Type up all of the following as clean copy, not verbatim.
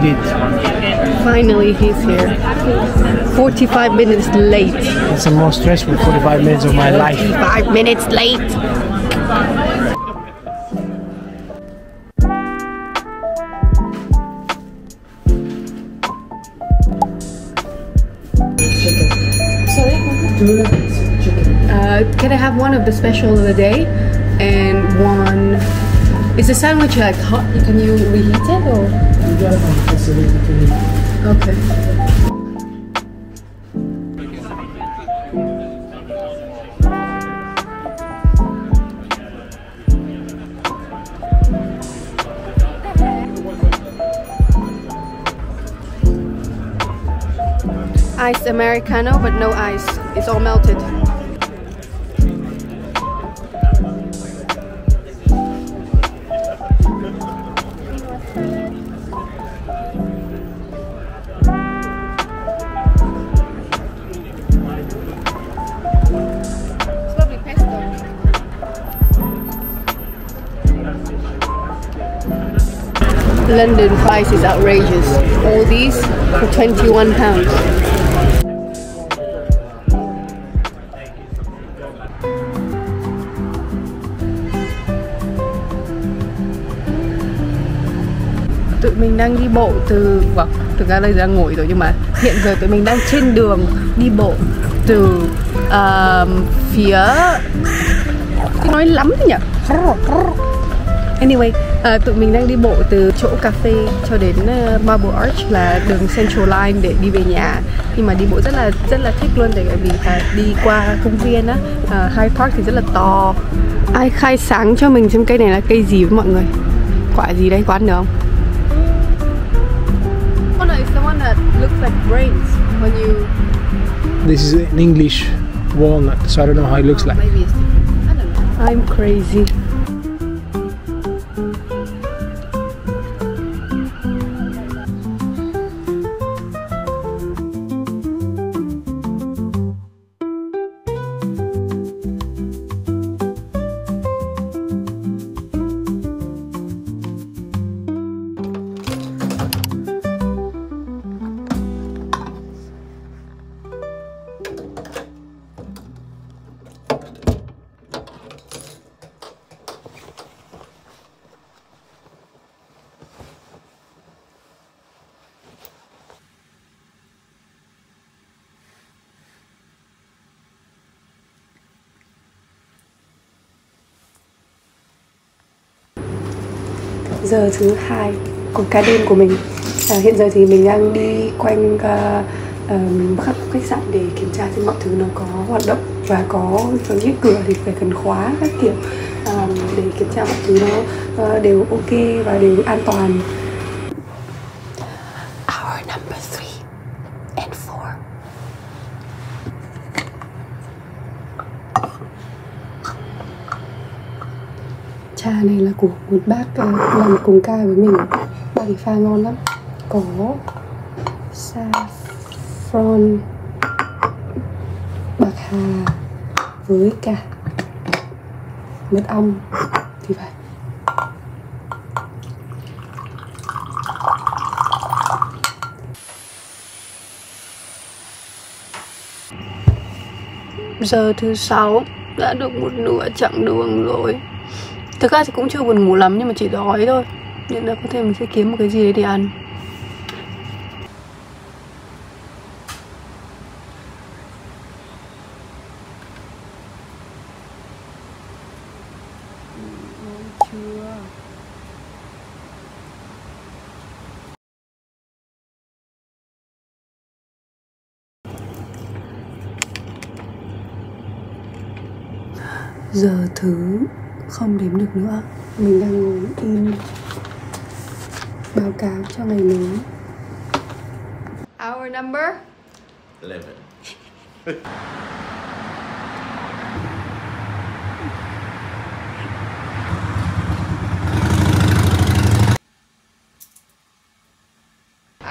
it. Finally, he's here. 45 minutes late. It's the most stressful 45 minutes of my life. 45 minutes late. Sorry? Can I have one of the special of the day and one? Is the sandwich like hot? Can you reheat it or? You got a facility to reheat. Okay. Iced Americano, but no ice. It's all melted. London price is outrageous. All these for £21. Tụi mình đang đi bộ từ, thực ra đây đang ngồi rồi, nhưng mà hiện giờ tụi mình đang trên đường đi bộ từ phía, nói lắm nhỉ. Anyway, tụi mình đang đi bộ từ chỗ cà phê cho đến Marble Arch là đường Central Line để đi về nhà. Nhưng mà đi bộ rất là thích luôn, tại vì đi qua công viên á, Hyde Park thì rất là to. Ai khai sáng cho mình xem cây này là cây gì với mọi người? Quả gì đây, có ăn được không? Oh no, it's the one that looks like brains when you... This is an English walnut, so I don't know how it looks like. Maybe it's different. I don't know. I'm crazy. Giờ thứ 2 của ca đêm của mình. Hiện giờ thì mình đang đi quanh khắp khách sạn để kiểm tra xem mọi thứ nó có hoạt động và có những cửa thì phải cần khóa các kiểu, để kiểm tra mọi thứ nó đều ok và đều an toàn. Hour number 3 and 4. Trà này là của một bác làm cùng ca với mình. Bác ấy pha ngon lắm. Có saffron, bạc hà với cả mật ong thì phải. Giờ thứ 6 đã được một nửa chặng đường rồi. Thực ra thì cũng chưa buồn ngủ lắm nhưng mà chỉ đói thôi, nên là có thể mình sẽ kiếm một cái gì đấy để ăn. Giờ thứ không đếm được nữa. Mình đang ngồi in báo cáo cho ngày mới. Hour number 11.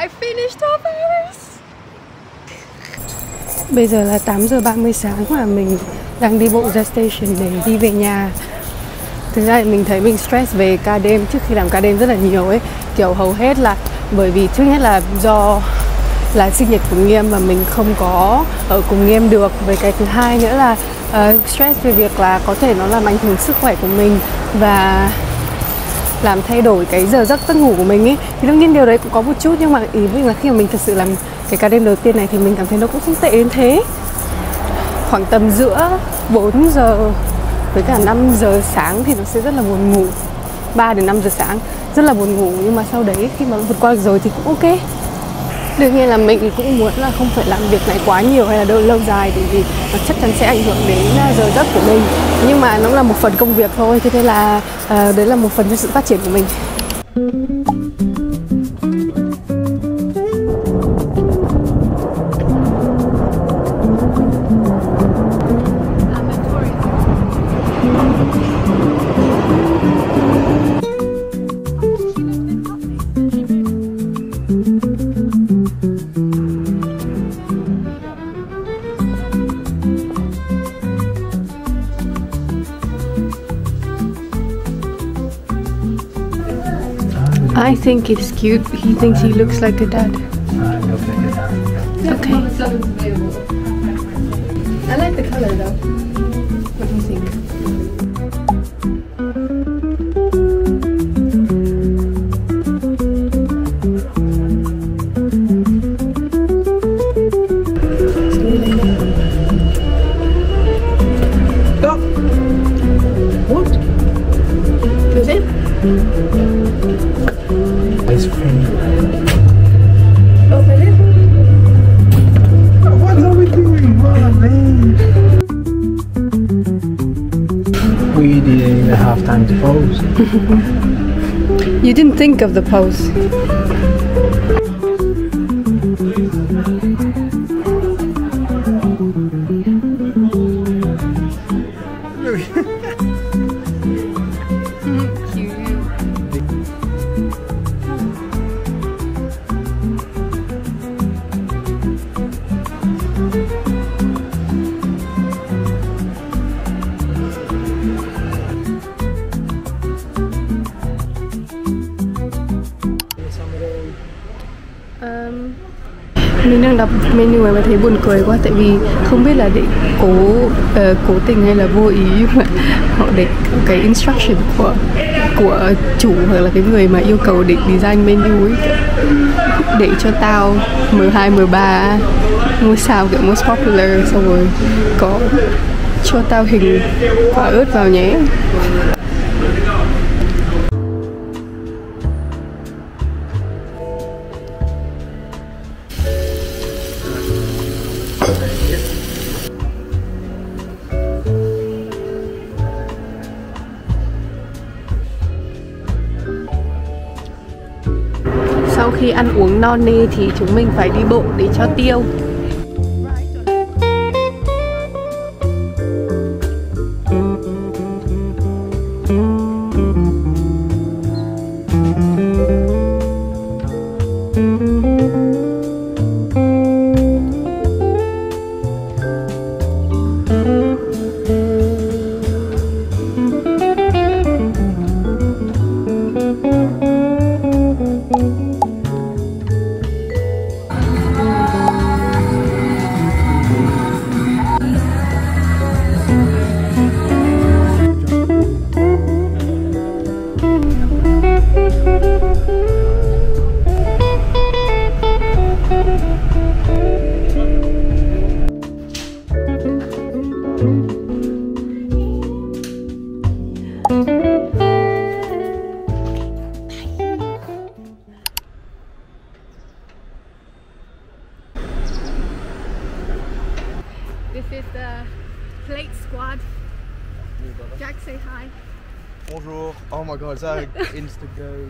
I finished 12 hours. Bây giờ là 8 giờ 30 sáng và mình đang đi bộ ra station để đi về nhà. Thực ra thì mình thấy mình stress về ca đêm, trước khi làm ca đêm rất là nhiều ấy. Kiểu hầu hết là Bởi vì trước hết là do là sinh nhật của Nghiêm mà mình không có ở cùng Nghiêm được. Với cái thứ hai nữa là stress về việc là có thể nó làm ảnh hưởng sức khỏe của mình và làm thay đổi cái giờ giấc ngủ của mình ấy. Thì đương nhiên điều đấy cũng có một chút, nhưng mà ý mình là khi mà mình thật sự làm cái ca đêm đầu tiên này thì mình cảm thấy nó cũng không tệ đến thế. Khoảng tầm giữa 4 giờ với cả 5 giờ sáng thì nó sẽ rất là buồn ngủ. 3 đến 5 giờ sáng rất là buồn ngủ, nhưng mà sau đấy khi mà vượt qua được rồi thì cũng ok. Đương nhiên là mình cũng muốn là không phải làm việc này quá nhiều hay là lâu dài, bởi vì nó chắc chắn sẽ ảnh hưởng đến giờ giấc của mình. Nhưng mà nó là một phần công việc thôi, thế nên là đấy là một phần cho sự phát triển của mình. I think it's cute. He thinks he looks like a dad. Okay. I like the color though. What do you think? Stop! What? Is it? Ice cream. Open it. What are we doing? Man? We didn't even have time to pose. You didn't think of the pose. Mình đang đọc menu mà thấy buồn cười quá, tại vì không biết là để cố tình hay là vô ý mà họ để cái instruction của chủ hoặc là cái người mà yêu cầu để design menu ấy, để cho tao M2, M3 ngôi sao kiểu most popular, xong rồi có cho tao hình quả ớt vào nhé. Sau khi ăn uống no nê thì chúng mình phải đi bộ để cho tiêu. This is the plate squad. Jack, say hi. Bonjour. Oh my god, is that Instago?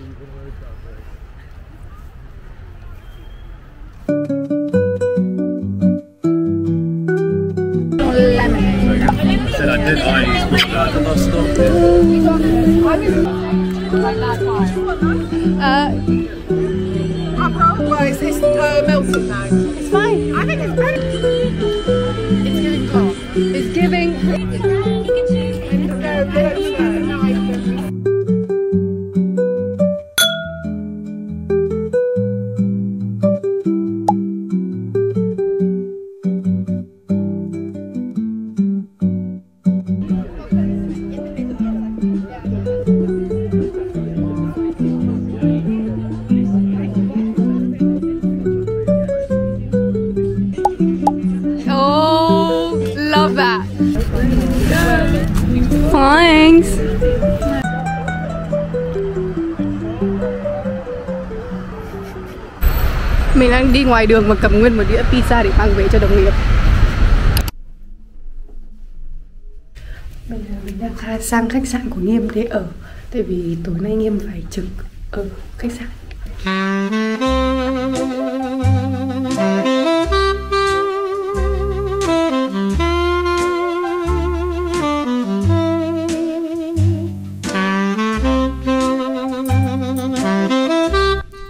Said I did. I the bus stop. Well, it's melting now. It's fine. I think it's very. It's giving cold. It's giving. love that. Thanks. Mình đang đi ngoài đường và cầm nguyên một đĩa pizza để mang về cho đồng nghiệp. Bây giờ mình đang sang khách sạn của Nghiêm để ở. Tại vì tối nay Nghiêm phải trực ở khách sạn.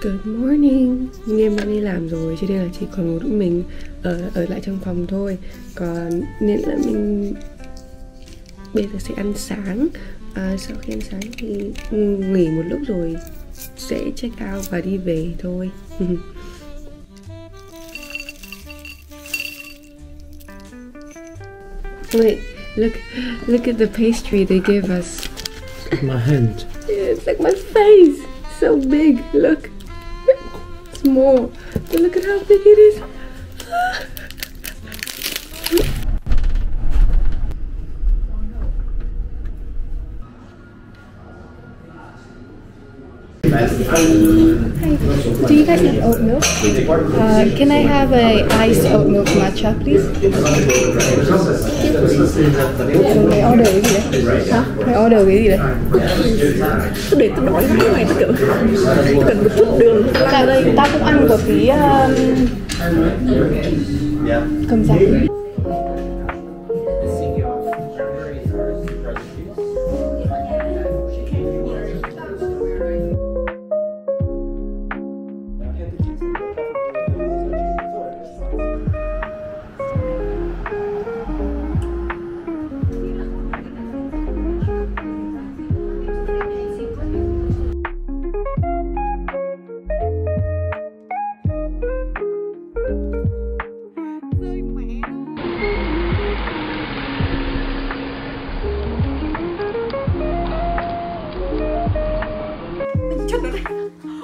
Good morning. Nghiêm đã đi làm rồi cho nên là chỉ còn mỗi mình ở lại trong phòng thôi. Còn nên là mình bây giờ sẽ ăn sáng. Sau khi ăn sáng thì nghỉ một lúc rồi sẽ check out và đi về thôi. Wait, look at the pastry they give us. My hand. Yeah, it's like my face. So big. Look. Small. But look at how big it is. Hi. Do you guys have oat milk? Can I have a iced oat milk matcha, please? Mày order cái gì đấy? Hả? Mày order cái gì đấy? Để tao nói cái này tao cần một chút đường. Tại đây tao cũng ăn của tí cơm rang.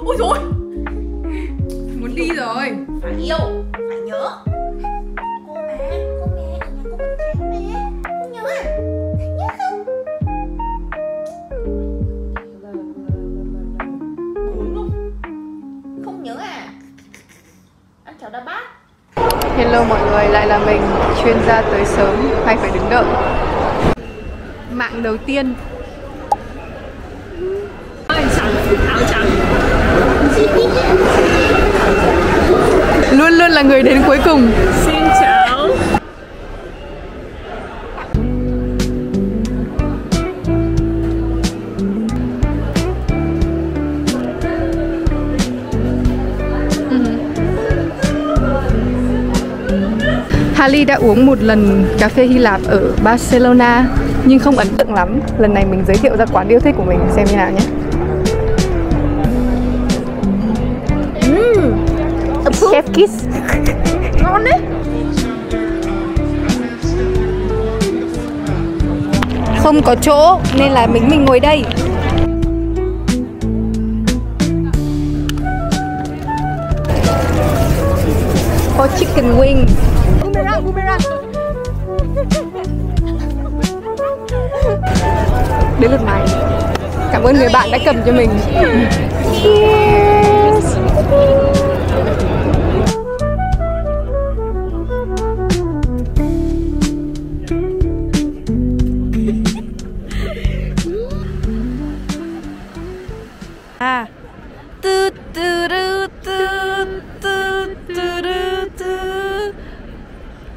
Ôi dồi, Muốn đi rồi. phải yêu, phải nhớ. Cô bé ở nhà cô vẫn chán bé. Không nhớ à? Nhớ không? Đúng không? Không nhớ à? Anh chào đá bát. Hello mọi người, lại là mình, chuyên gia tới sớm hay phải đứng đợi. Mạng đầu tiên. Luôn luôn là người đến cuối cùng. Xin chào. Harley đã uống một lần cà phê Hy Lạp ở Barcelona nhưng không ấn tượng lắm. Lần này mình giới thiệu ra quán yêu thích của mình xem như nào nhé. Chef Kiss. Ngon đấy. Không có chỗ nên là mình ngồi đây. For chicken wings. Boomerang. Đến lượt mày. Cảm ơn người bạn đã cầm cho mình. Cheers.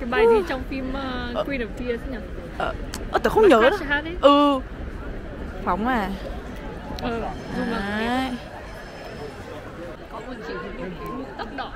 Cái bài gì trong phim Queen of Tears nhỉ? Tao không nhớ đâu. Hát ấy. Phóng à. Nhưng mà có một chỉ tóc đỏ.